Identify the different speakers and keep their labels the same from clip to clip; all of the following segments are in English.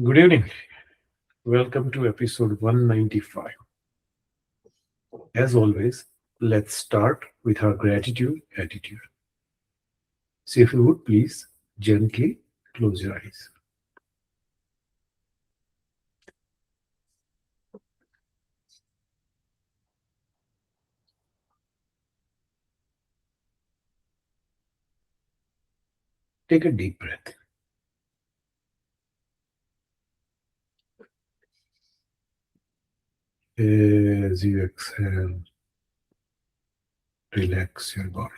Speaker 1: Good evening. Welcome to episode 195. As always, let's start with our gratitude attitude. So, if you would please gently close your eyes. Take a deep breath. As you exhale, relax your body.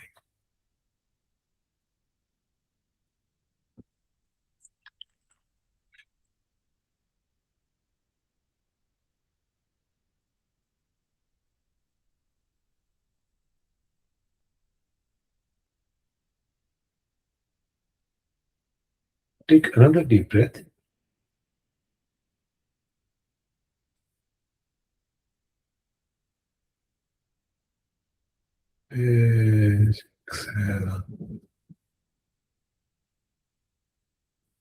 Speaker 1: Take another deep breath. As exhale,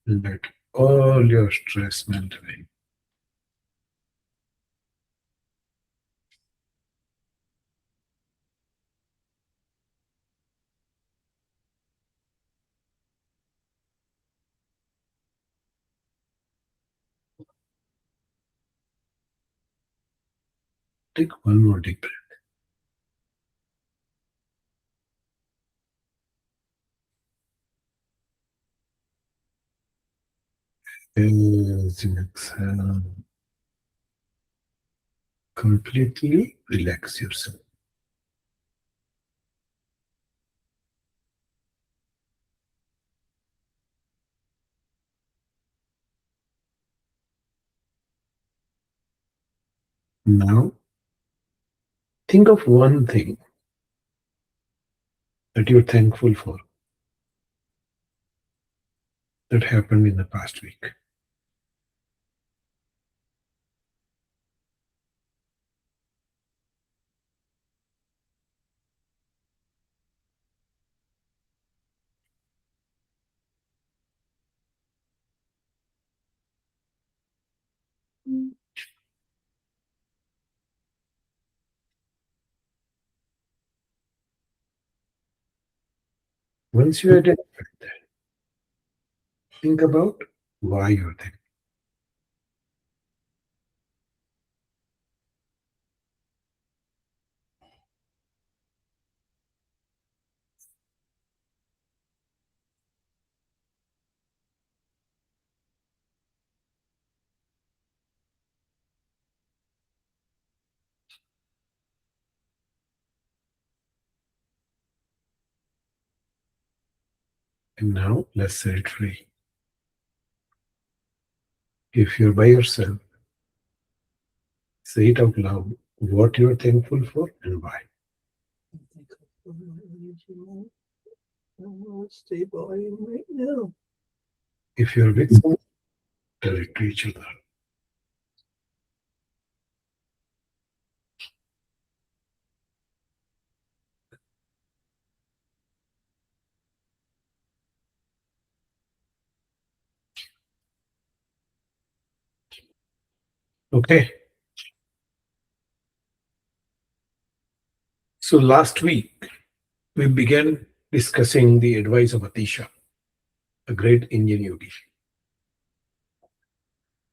Speaker 1: let all your stress melt away. Take one more deep breath. As you exhale, completely relax yourself. Now, think of one thing that you're thankful for that happened in the past week. Once you identify that, think about why you're thankful. And now let's set it free. If you're by yourself, say it out loud what you're thankful for and why.
Speaker 2: I think I feel my energy more. I'm more stable I am right now.
Speaker 1: If you're with someone, tell it to each other. Okay. So last week, we began discussing the advice of Atisha, a great Indian yogi.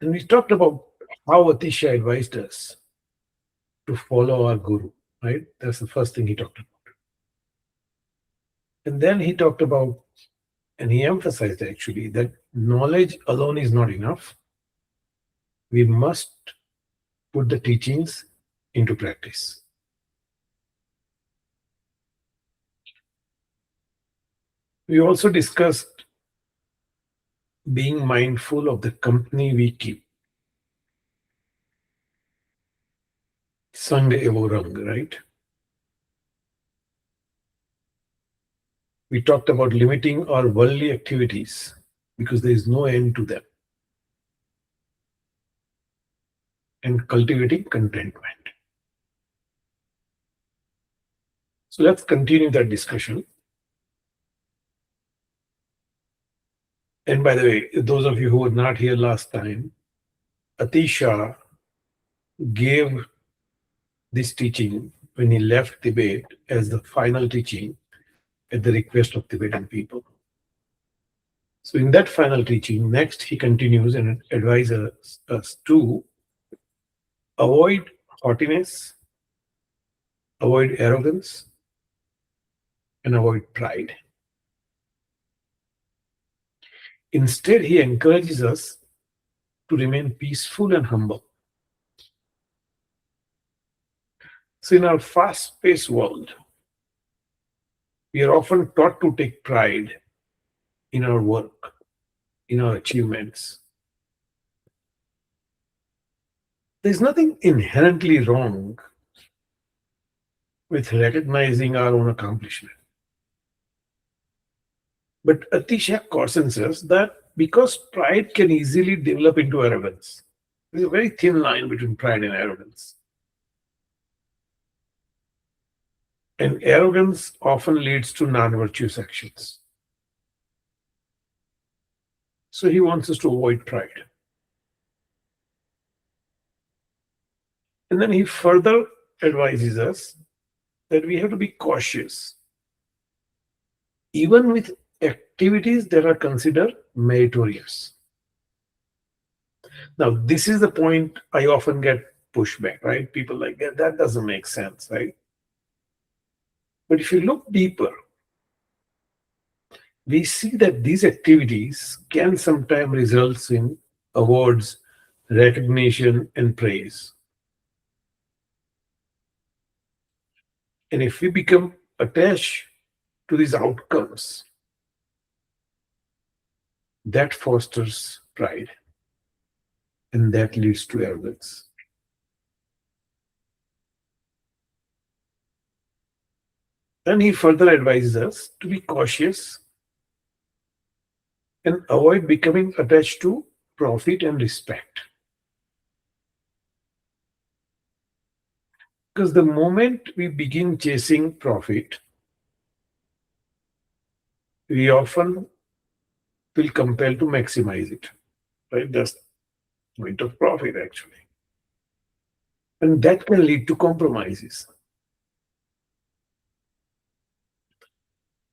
Speaker 1: And we talked about how Atisha advised us to follow our guru, right? That's the first thing he talked about. And then he talked about, and he emphasized actually, that knowledge alone is not enough. We must put the teachings into practice. We also discussed being mindful of the company we keep. Sang evo rang, right? We talked about limiting our worldly activities because there is no end to them, and cultivating contentment. So let's continue that discussion. And by the way, those of you who were not here last time, Atisha gave this teaching when he left Tibet as the final teaching at the request of Tibetan people. So, in that final teaching, next he continues and advises us to avoid haughtiness, avoid arrogance, and avoid pride. Instead, he encourages us to remain peaceful and humble. So, in our fast paced world, we are often taught to take pride in our work, in our achievements. There's nothing inherently wrong with recognizing our own accomplishment. But Atisha cautions us that because pride can easily develop into arrogance, there's a very thin line between pride and arrogance. And arrogance often leads to non virtuous actions. So he wants us to avoid pride. And then he further advises us that we have to be cautious, even with activities that are considered meritorious. Now, this is the point I often get pushback, right? People like that doesn't make sense, right? But if you look deeper, we see that these activities can sometimes result in awards, recognition, and praise. And if we become attached to these outcomes, that fosters pride and that leads to arrogance. And he further advises us to be cautious and avoid becoming attached to profit and respect. Because the moment we begin chasing profit, we often feel compelled to maximize it. Right? That's the point of profit, actually. And that can lead to compromises.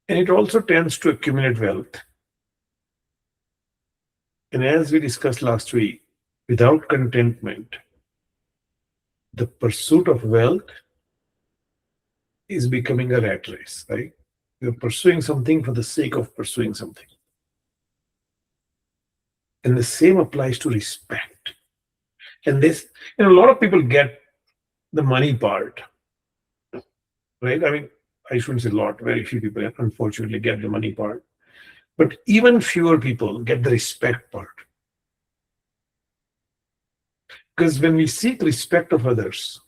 Speaker 1: And it also tends to accumulate wealth. And as we discussed last week, without contentment, the pursuit of wealth is becoming a rat race, right? You're pursuing something for the sake of pursuing something. And the same applies to respect. And this, a lot of people get the money part, right? I mean, I shouldn't say a lot, very few people unfortunately get the money part. But even fewer people get the respect part. Because when we seek respect of others,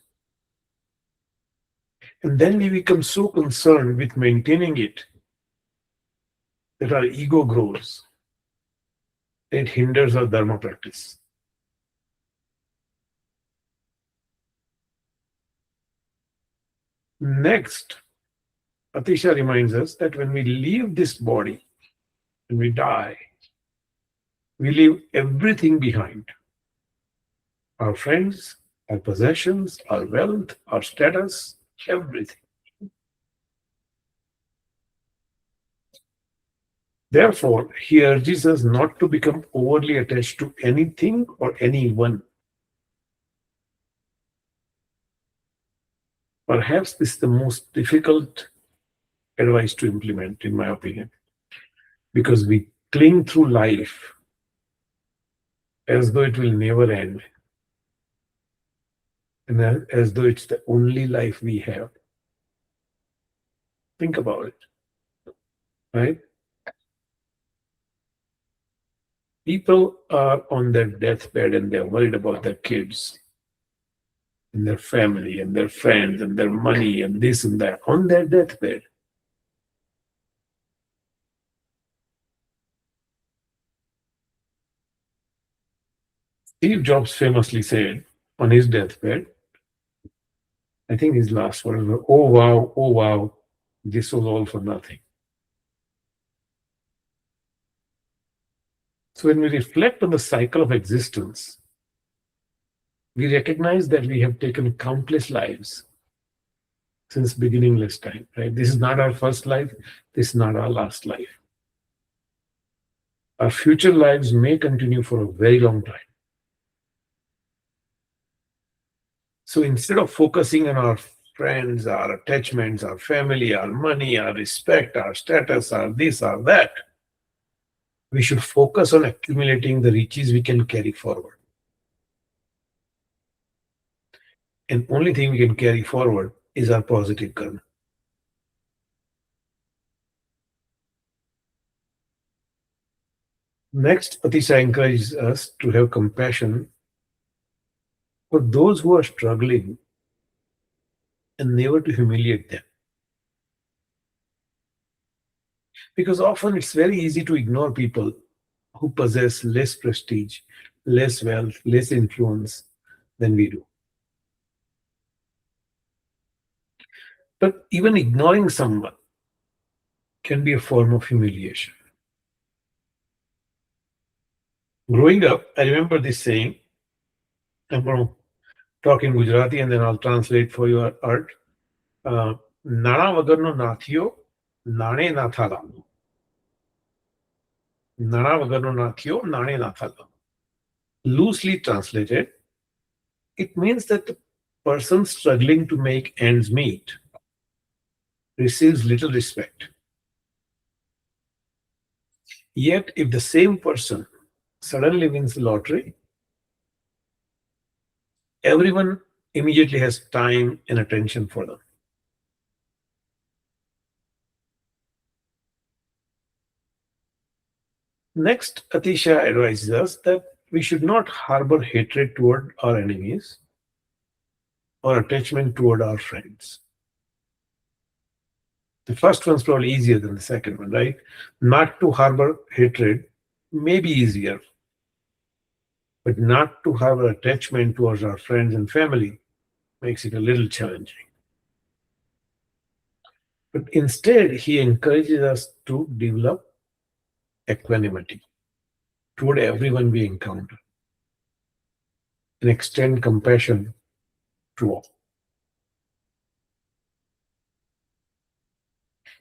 Speaker 1: and then we become so concerned with maintaining it that our ego grows. It hinders our dharma practice. Next, Atisha reminds us that when we leave this body, when we die, we leave everything behind. Our friends, our possessions, our wealth, our status, everything. Therefore, he urges us not to become overly attached to anything or anyone. Perhaps this is the most difficult advice to implement, in my opinion, because we cling through life as though it will never end and as though it's the only life we have. Think about it, right? People are on their deathbed and they're worried about their kids and their family and their friends and their money and this and that on their deathbed. Steve Jobs famously said on his deathbed, I think his last words were, oh wow, this was all for nothing. So when we reflect on the cycle of existence, we recognize that we have taken countless lives since beginningless time, right? This is not our first life, this is not our last life. Our future lives may continue for a very long time. So instead of focusing on our friends, our attachments, our family, our money, our respect, our status, our this, our that, we should focus on accumulating the riches we can carry forward. And only thing we can carry forward is our positive karma. Next, Atisha encourages us to have compassion for those who are struggling and never to humiliate them. Because often it's very easy to ignore people who possess less prestige, less wealth, less influence than we do. But even ignoring someone can be a form of humiliation. Growing up, I remember this saying. I'm going to talk in Gujarati and then I'll translate for your art. Nana vagarno nathiyo, nane nathala. Nana vagarno nathiyo, nane nathala. Loosely translated, it means that the person struggling to make ends meet receives little respect. Yet, if the same person suddenly wins the lottery, everyone immediately has time and attention for them. Next, Atisha advises us that we should not harbor hatred toward our enemies or attachment toward our friends. The first one's probably easier than the second one, right? Not to harbor hatred may be easier, but not to harbor attachment towards our friends and family makes it a little challenging. But instead, he encourages us to develop equanimity toward everyone we encounter and extend compassion to all.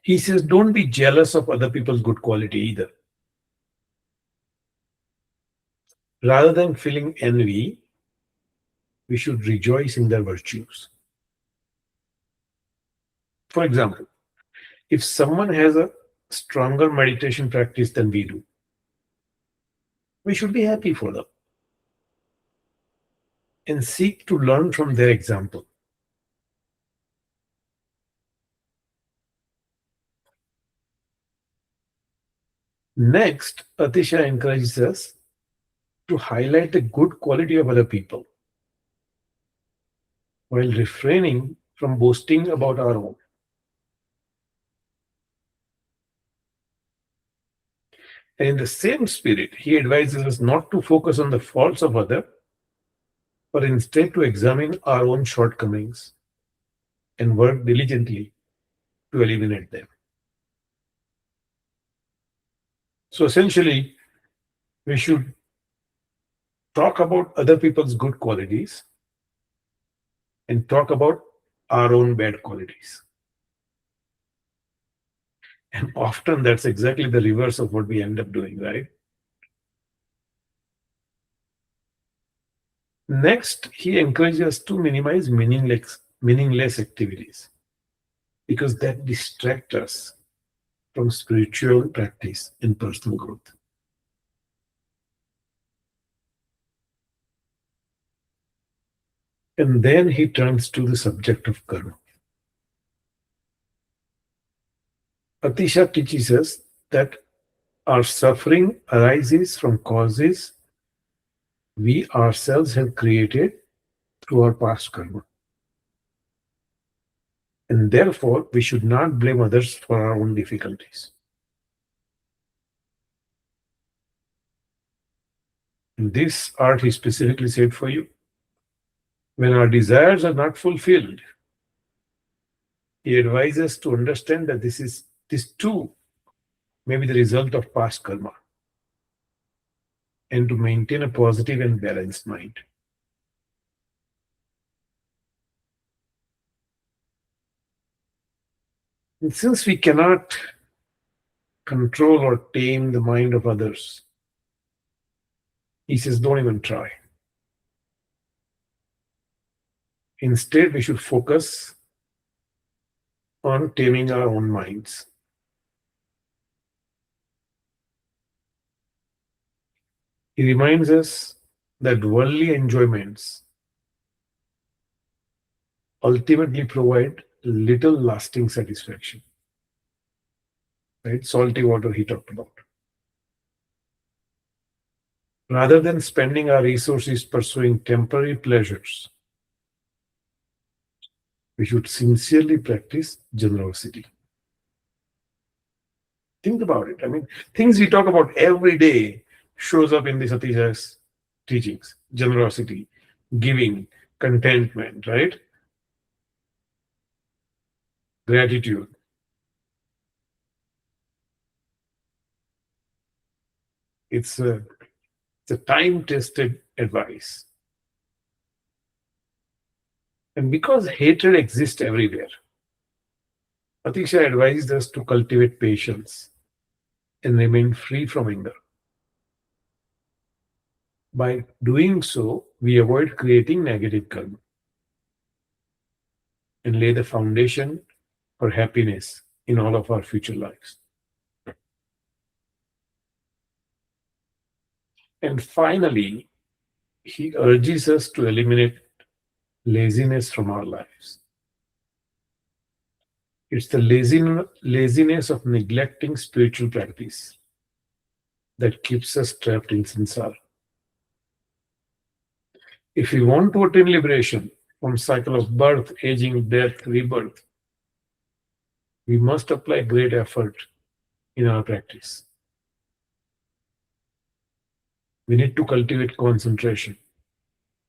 Speaker 1: He says, don't be jealous of other people's good quality either. Rather than feeling envy, we should rejoice in their virtues. For example, if someone has a stronger meditation practice than we do, we should be happy for them and seek to learn from their example. Next, Atisha encourages us to highlight the good quality of other people while refraining from boasting about our own. And in the same spirit, he advises us not to focus on the faults of others, but instead to examine our own shortcomings and work diligently to eliminate them. So essentially, we should talk about other people's good qualities and talk about our own bad qualities. And often that's exactly the reverse of what we end up doing, right? Next, he encourages us to minimize meaningless activities because that distract us from spiritual practice and personal growth. And then he turns to the subject of karma. Atisha teaches us that our suffering arises from causes we ourselves have created through our past karma. And therefore, we should not blame others for our own difficulties. And this art he specifically said for you. When our desires are not fulfilled, he advises to understand that this too may be the result of past karma. and to maintain a positive and balanced mind. And since we cannot control or tame the mind of others, he says, don't even try. Instead, we should focus on taming our own minds. He reminds us that worldly enjoyments ultimately provide little lasting satisfaction. Right? Salty water he talked about. Rather than spending our resources pursuing temporary pleasures, we should sincerely practice generosity. Think about it. I mean, things we talk about every day shows up in the Atisha's teachings: generosity, giving, contentment, right? Gratitude. It's a time-tested advice. And because hatred exists everywhere, Atisha advised us to cultivate patience and remain free from anger. By doing so, we avoid creating negative karma and lay the foundation for happiness in all of our future lives. And finally, he urges us to eliminate laziness from our lives. It's the laziness of neglecting spiritual practice that keeps us trapped in samsara. If we want to attain liberation from cycle of birth, aging, death, rebirth, we must apply great effort in our practice. We need to cultivate concentration,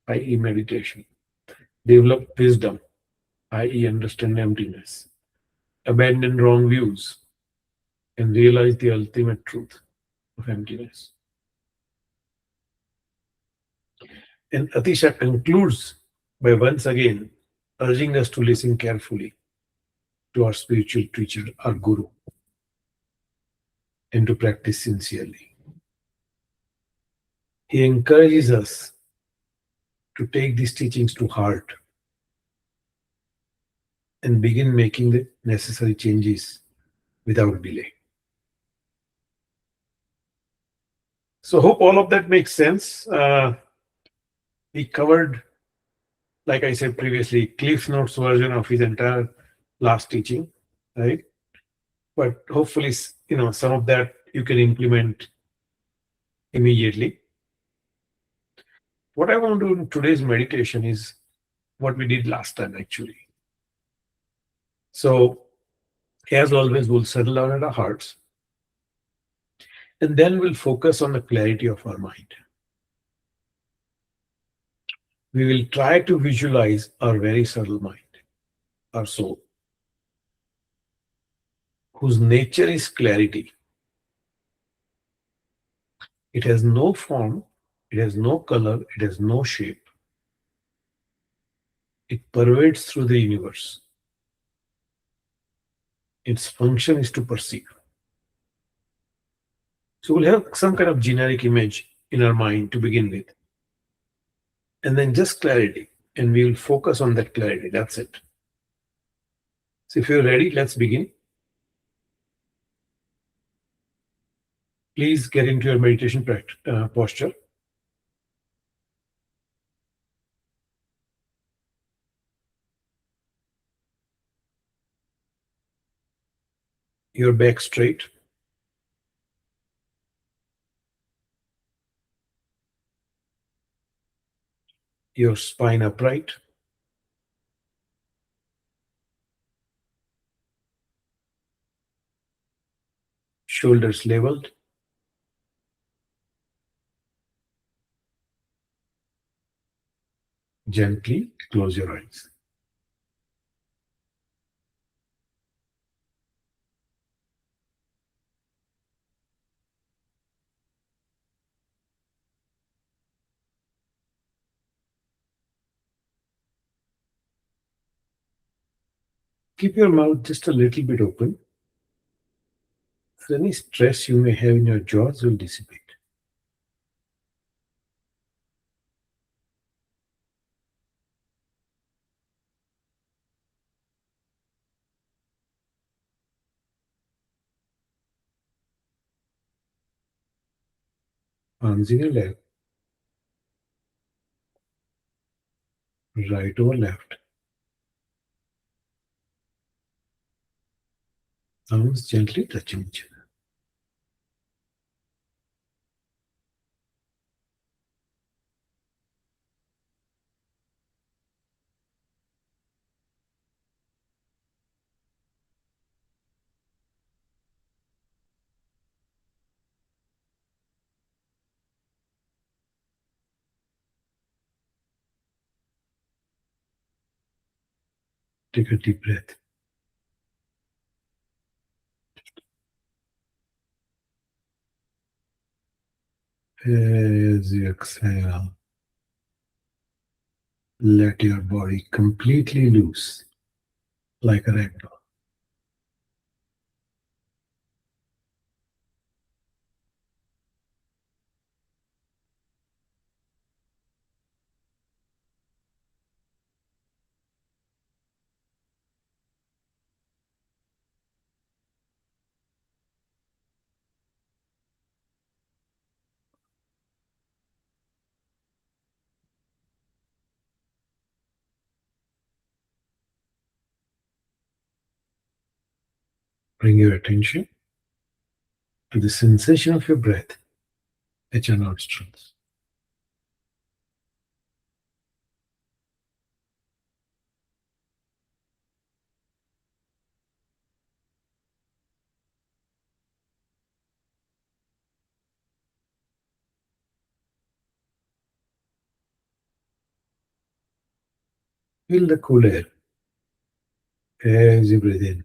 Speaker 1: i.e., meditation, develop wisdom, i.e., understand emptiness, abandon wrong views, and realize the ultimate truth of emptiness. And Atisha concludes by once again urging us to listen carefully to our spiritual teacher, our guru, and to practice sincerely. He encourages us to take these teachings to heart and begin making the necessary changes without delay. So, hope all of that makes sense. We covered, like I said previously, Cliff Notes version of his entire last teaching, right? But hopefully, some of that you can implement immediately. What I want to do in today's meditation is what we did last time, actually. So, as always, we'll settle down at our hearts and then we'll focus on the clarity of our mind. We will try to visualize our very subtle mind, our soul, whose nature is clarity. It has no form, it has no color, it has no shape. It pervades through the universe. Its function is to perceive. So we'll have some kind of generic image in our mind to begin with. And then just clarity. And we will focus on that clarity. That's it. So if you're ready, let's begin. Please get into your meditation posture. Your back straight. Your spine upright. Shoulders leveled. Gently close your eyes. Keep your mouth just a little bit open, so any stress you may have in your jaws will dissipate. Arms in your lap, right over left. Arms gently touching each other. Take a deep breath. As you exhale, let your body completely loose, like a rag doll. Bring your attention to the sensation of your breath at your nostrils. Feel the cool air as you breathe in.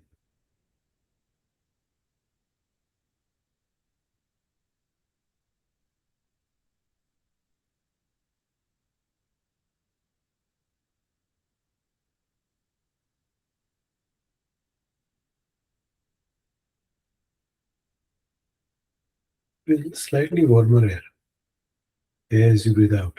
Speaker 1: Feel slightly warmer air as you breathe out.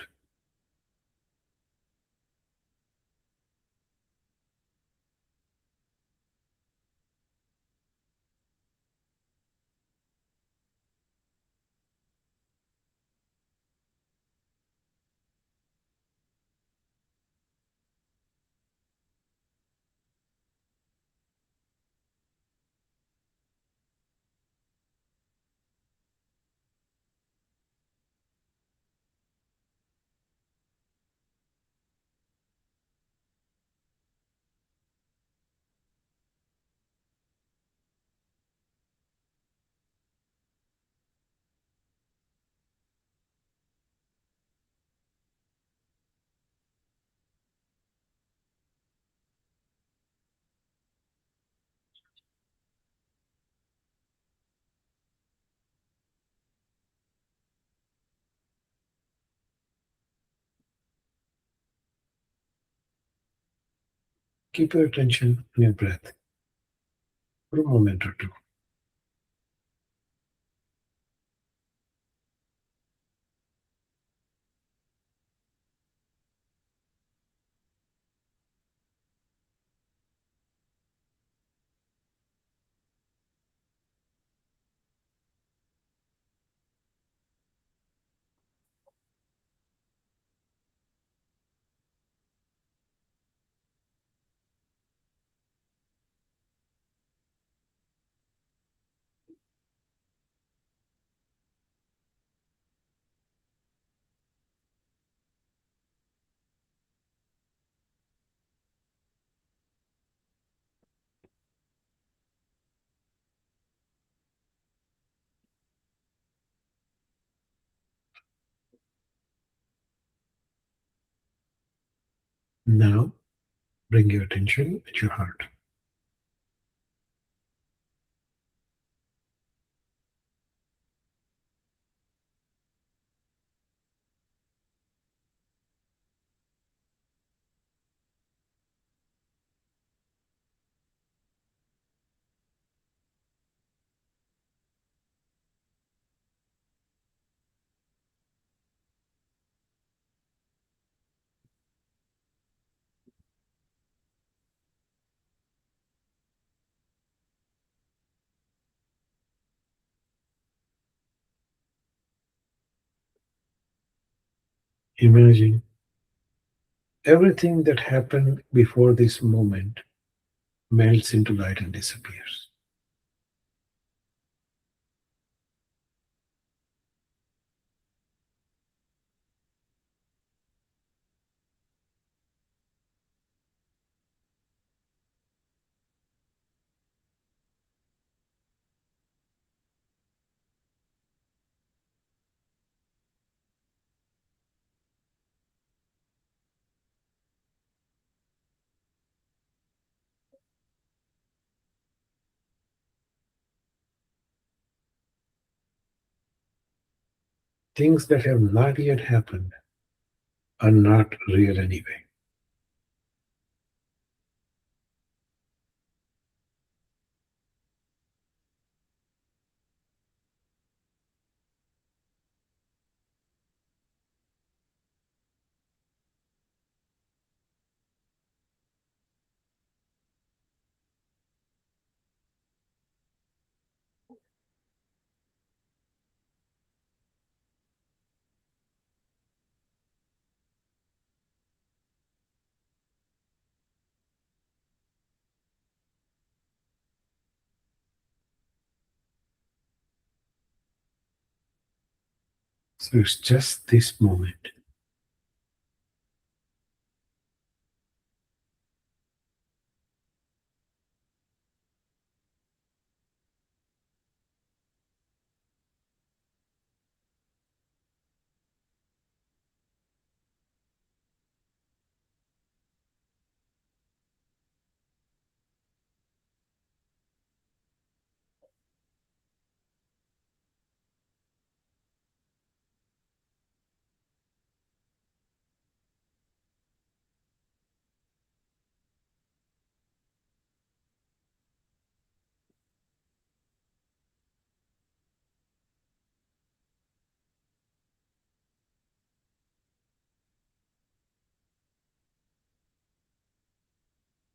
Speaker 1: Keep your attention on your breath for a moment or two. Now, bring your attention at your heart. Imagine everything that happened before this moment melts into light and disappears. Things that have not yet happened are not real anyway. So it's just this moment.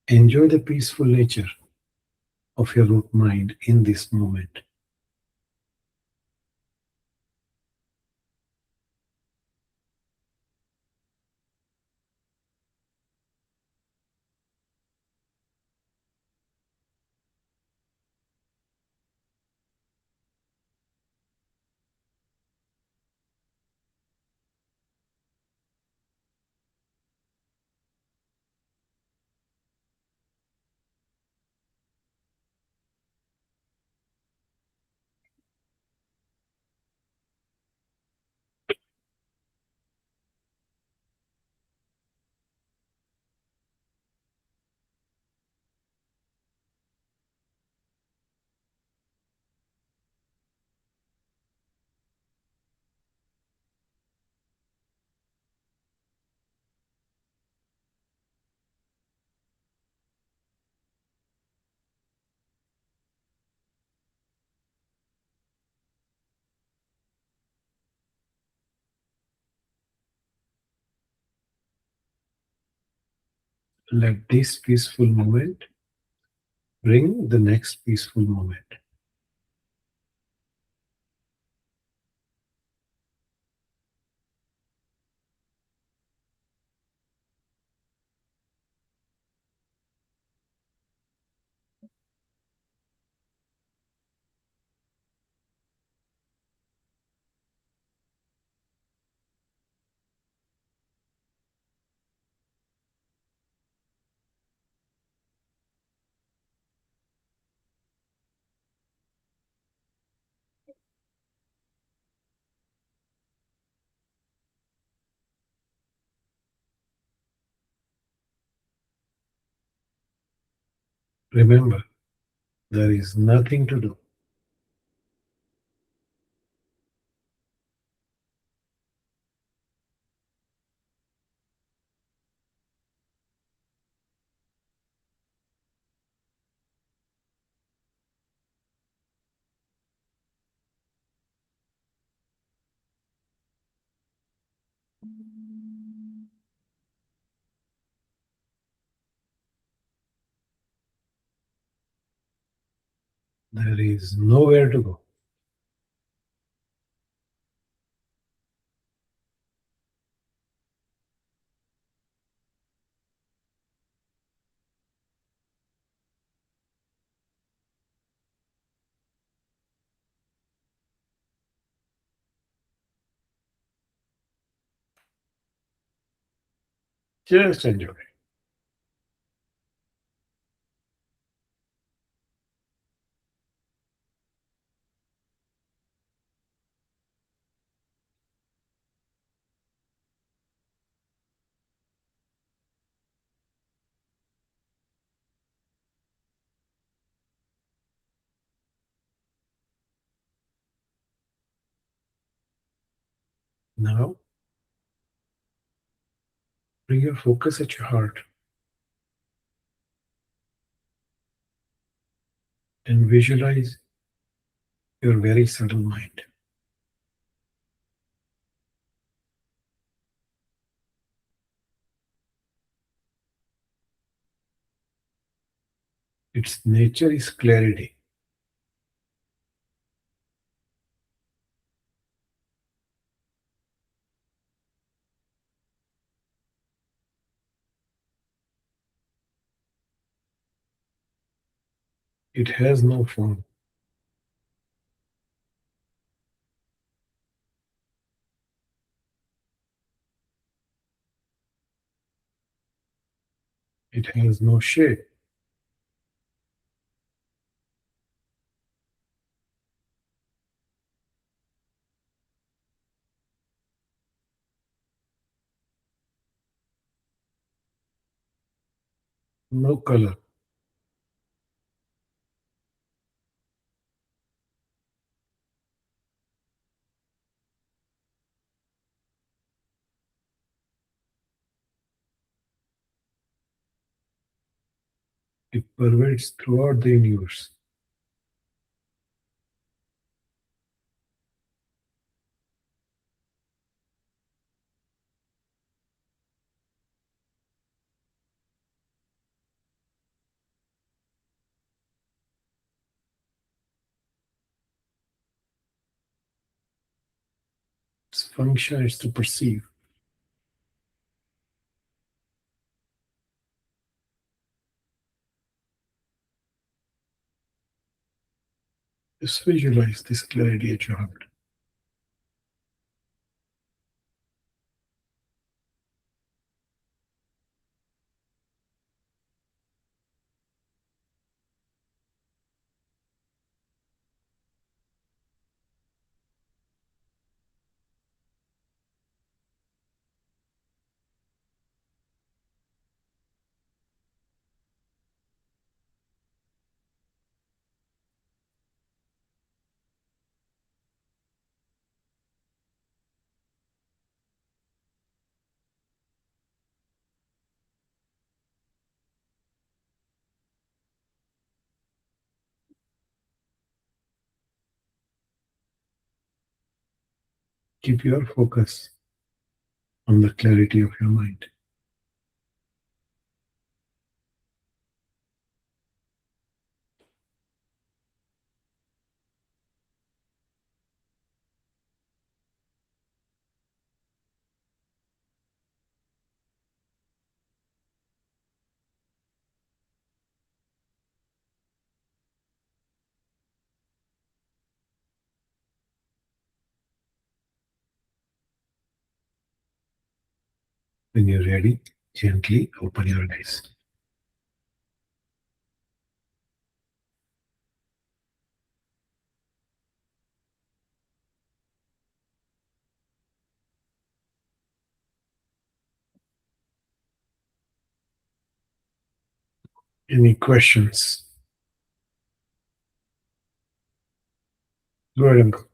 Speaker 1: Enjoy the peaceful nature of your root mind in this moment. Let this peaceful moment bring the next peaceful moment. Remember, there is nothing to do. There is nowhere to go. Just enjoy. Now, bring your focus at your heart and visualize your very subtle mind. Its nature is clarity. It has no form. It has no shape. No color. It pervades throughout the universe. Its function is to perceive. Just visualize this clarity at your heart. Keep your focus on the clarity of your mind. When you're ready, gently open your eyes. Any questions? Go ahead, Uncle.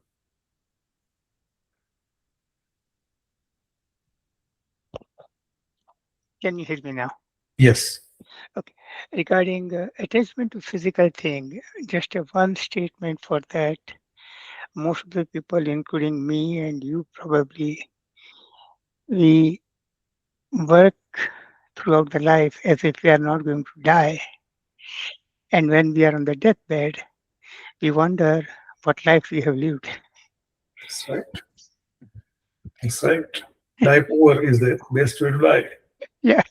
Speaker 3: Can you hear me now?
Speaker 1: Yes.
Speaker 3: Okay. Regarding attachment to physical thing, just a one statement for that. Most of the people, including me and you, probably we work throughout the life as if we are not going to die, and when we are on the deathbed, we wonder what life we have lived.
Speaker 1: That's right. That's right. Die poor is the best way to die.
Speaker 3: Yeah,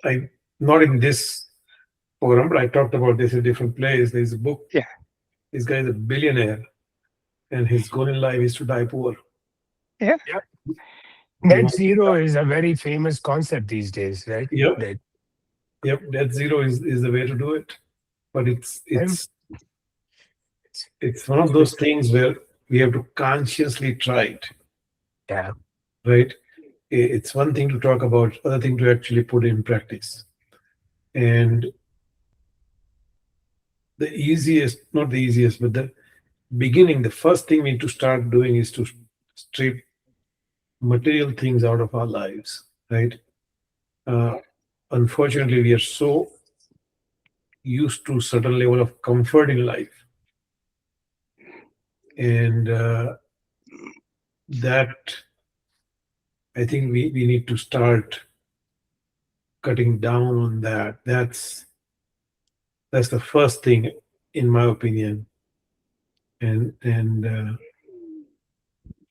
Speaker 1: I not in this forum, but I talked about this in a different place. There's a book.
Speaker 3: yeah,
Speaker 1: This guy is a billionaire, and his goal in life is to die poor.
Speaker 3: yeah.
Speaker 1: You
Speaker 4: Net
Speaker 1: want to
Speaker 4: zero
Speaker 1: start?
Speaker 4: is a very famous concept these days, right?
Speaker 1: Yep,
Speaker 4: That
Speaker 1: yep. Net zero is the way to do it. But it's
Speaker 4: um,
Speaker 1: it's it's one of those
Speaker 4: it's,
Speaker 1: things where we have to consciously try it,
Speaker 4: yeah.
Speaker 1: right? It's one thing to talk about, other thing to actually put in practice. And the easiest, not the easiest, but the beginning, the first thing we need to start doing is to strip material things out of our lives, right? Uh, Unfortunately, we are so used to certain level of comfort in life, and that I think we need to start cutting down on that. That's the first thing, in my opinion. And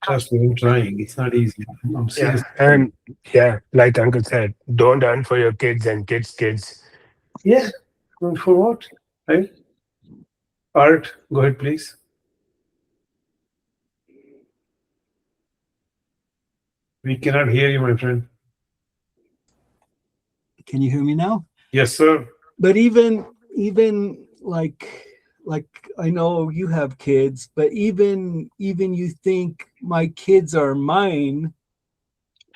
Speaker 1: trust me, I'm trying. It's not easy. I'm
Speaker 4: Yeah.
Speaker 1: serious.
Speaker 4: And yeah, like Uncle said, don't earn for your kids and kids.
Speaker 1: Yeah. Well, for what? Right? Art, go ahead, please. We cannot hear you, my friend.
Speaker 2: Can you hear me now?
Speaker 1: Yes, sir.
Speaker 2: But even like I know you have kids, but even you think my kids are mine,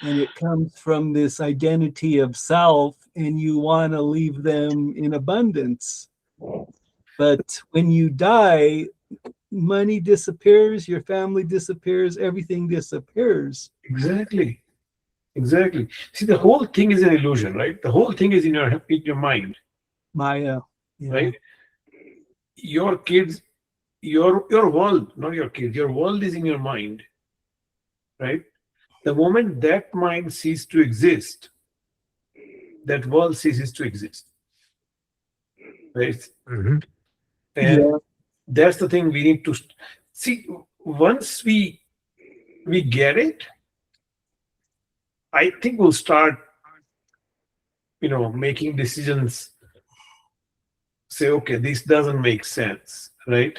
Speaker 2: and it comes from this identity of self, and you want to leave them in abundance. But when you die, money disappears, your family disappears, everything disappears.
Speaker 1: Exactly. Exactly. See, the whole thing is an illusion, right? The whole thing is in your mind,
Speaker 2: Maya. Yeah.
Speaker 1: right? Your kids, your world, not your kids. Your world is in your mind, right? The moment that mind ceases to exist, that world ceases to exist, right?
Speaker 4: Hmm.
Speaker 1: And
Speaker 2: Yeah.
Speaker 1: that's the thing we need to see. Once we get it, I think we'll start, making decisions. Say, okay, this doesn't make sense, right?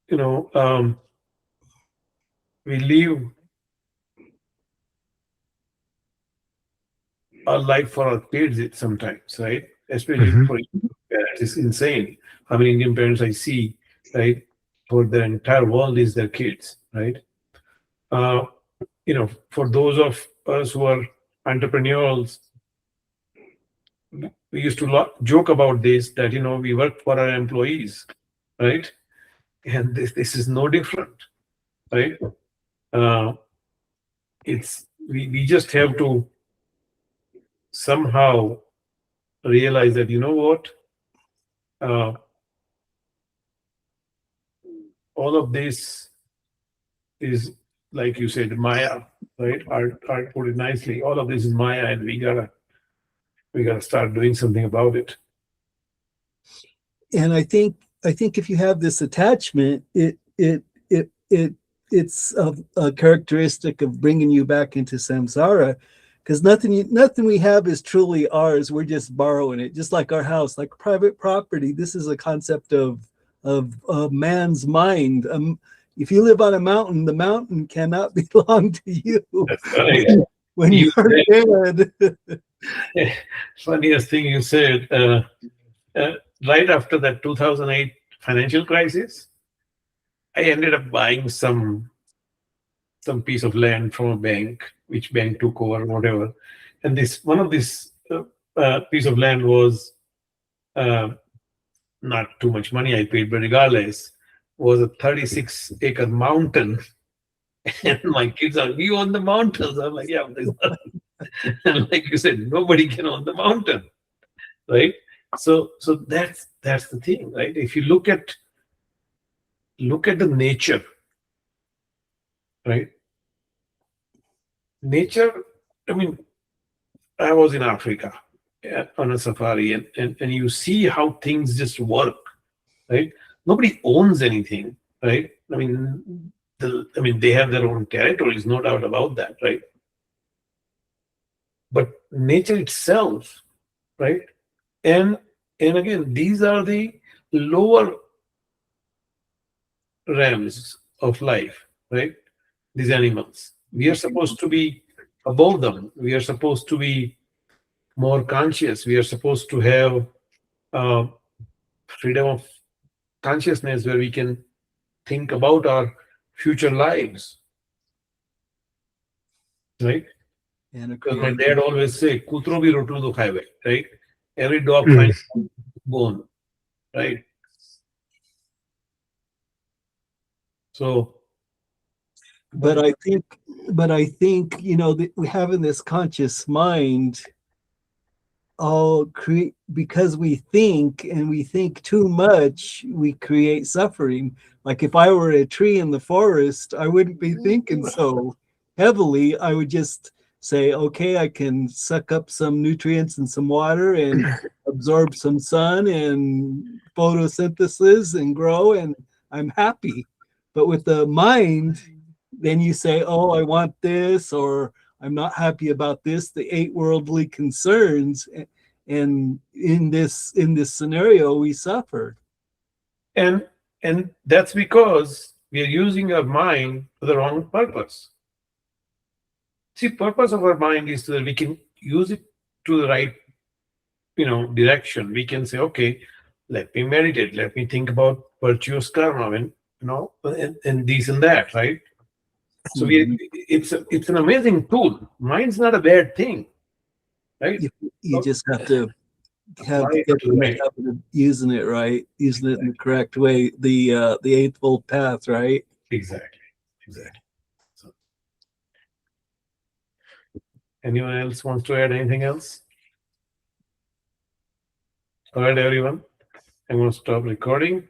Speaker 1: You know, we live our life for our kids sometimes, right? Especially
Speaker 4: Hmm.
Speaker 1: for Indian parents, it's insane how many Indian parents I see, right? For their entire world is their kids, right? Uh, for those of us who are entrepreneurs, we used to joke about this that we work for our employees, right? And this is no different, right? Uh, it's we just have to somehow realize that what, uh, all of this is, like you said, Maya, right? Art put it nicely. All of this is Maya, and we gotta start doing something about it.
Speaker 2: And I think if you have this attachment, it it's a characteristic of bringing you back into samsara, because nothing we have is truly ours. We're just borrowing it, just like our house, like private property. This is a concept of man's mind. If you live on a mountain, the mountain cannot belong to you
Speaker 1: That's right.
Speaker 2: when
Speaker 1: You
Speaker 2: you're dead.
Speaker 1: said, funniest thing you said, uh, right after that 2008 financial crisis, I ended up buying some piece of land from a bank, which bank took over, whatever. And this one of this piece of land was, uh, not too much money I paid, but regardless, was a 36-acre mountain. And my kids are, we own the mountains. I'm like, yeah, and like you said, nobody can own the mountain, right? So that's the thing, right? If you look at the nature, right? Nature. I mean, I was in Africa, on a safari, and you see how things just work, right? Nobody owns anything, right? I mean, they have their own territories, no doubt about that, right? But nature itself, right? And and again, these are the lower realms of life, right? these animals. We are supposed to be above them. We are supposed to be more conscious. We are supposed to have uh, freedom of consciousness where we can think about our future lives, right?
Speaker 2: And a
Speaker 1: Because my
Speaker 2: creative.
Speaker 1: dad always say, "Kutro bhi rotlu do khaive," right? Every dog
Speaker 4: Mm.
Speaker 1: finds bone, right? So,
Speaker 2: But I think, you know, that we having this conscious mind all create because we think and we think too much, we create suffering. Like if I were a tree in the forest, I wouldn't be thinking so heavily. I would just say, okay, I can suck up some nutrients and some water and absorb some sun and photosynthesis and grow, and I'm happy. But with the mind, then you say, oh, I want this, or I'm not happy about this, the eight worldly concerns. And in this scenario, we suffer.
Speaker 1: and that's because we are using our mind for the wrong purpose. See, purpose of our mind is so that we can use it to the right, direction. We can say, okay, let me meditate, let me think about virtuous karma, and and these and that, right? So
Speaker 2: Mhm.
Speaker 1: it's an amazing tool. Mind's not a bad thing, right?
Speaker 2: You just have to
Speaker 1: Apply it
Speaker 2: get
Speaker 1: to the
Speaker 2: the
Speaker 1: right.
Speaker 2: habit of using it right, using it in the correct way, the eightfold path, right?
Speaker 1: Exactly. So, anyone else wants to add anything else? All right, everyone. I'm going to stop recording.